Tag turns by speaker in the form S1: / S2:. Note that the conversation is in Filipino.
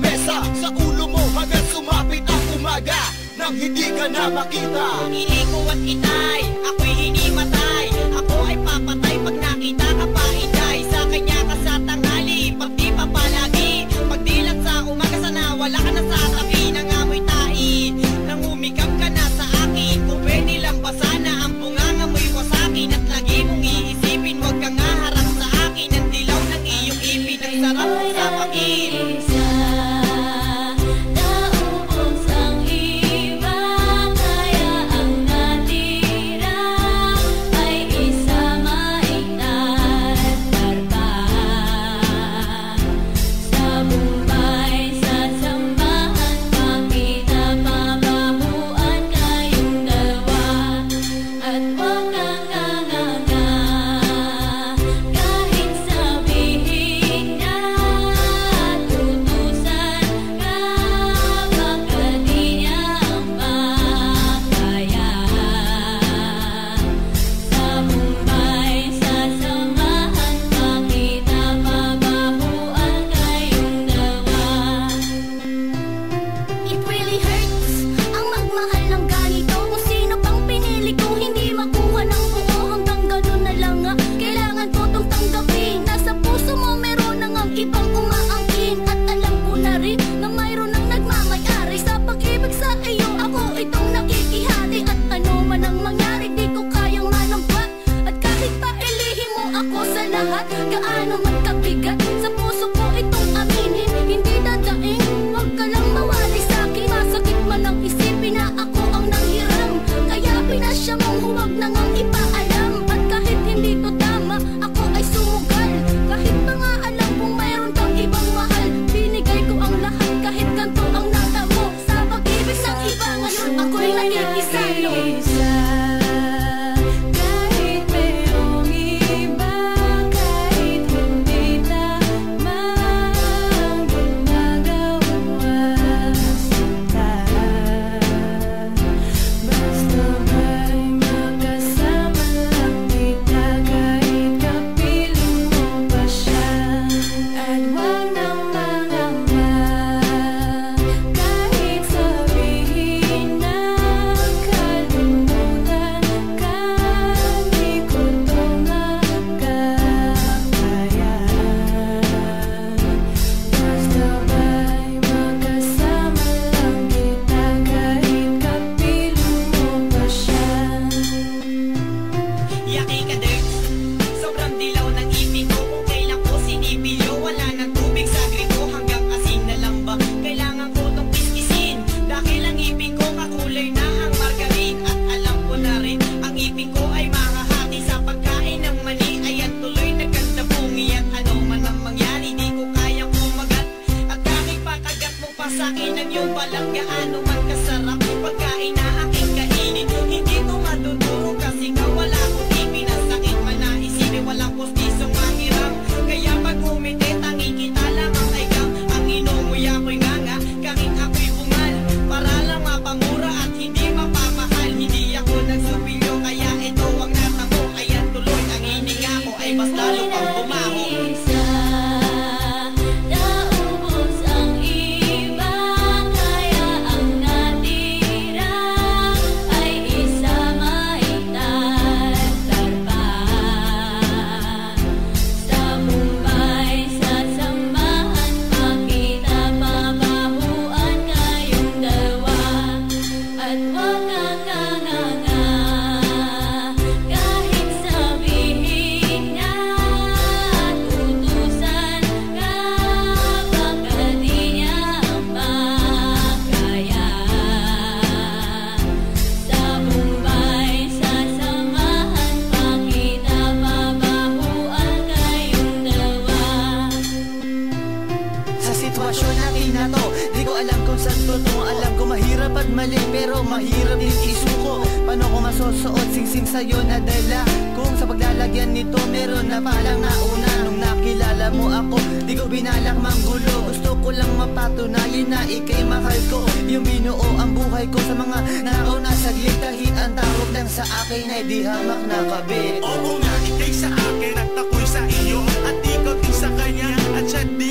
S1: sorpresa sa ulo mo hanggang sumapit ang umaga nang hindi ka na makita.
S2: Iliko at itay, ako'y hinimatay. Ako ay papatay pag nakita ka pa itay. Sa kanya ka sa tanghali, pag di pa palagi. Pag dilat sa umaga sana wala ka na sa tabi. Nangamoy tahi, nang umikap ka na sa akin. Kung pwede lang ba sana ang bunganga mo'y wasakin. At lagi mong iisipin, huwag kang haharap sa akin. Ang dilaw ng iyong ipin, ang sarap mo sa pangin.
S3: Pero mahirap din isuko. Paano ko masusuot singsing sa'yo na dala? Kung sa paglalagyan nito meron na palang nauna. Nung nakilala mo ako, di ko binalak manggulo. Gusto ko lang mapatunayan na ika'y mahal ko. Yung binuo ang buhay ko sa mga nauna. Saglit kahit ang tawag lang sa akin ay di hamak na kabit.
S4: Oo nga, ika'y sa akin at ako'y sa iyo. At ikaw din sa kanya at siya di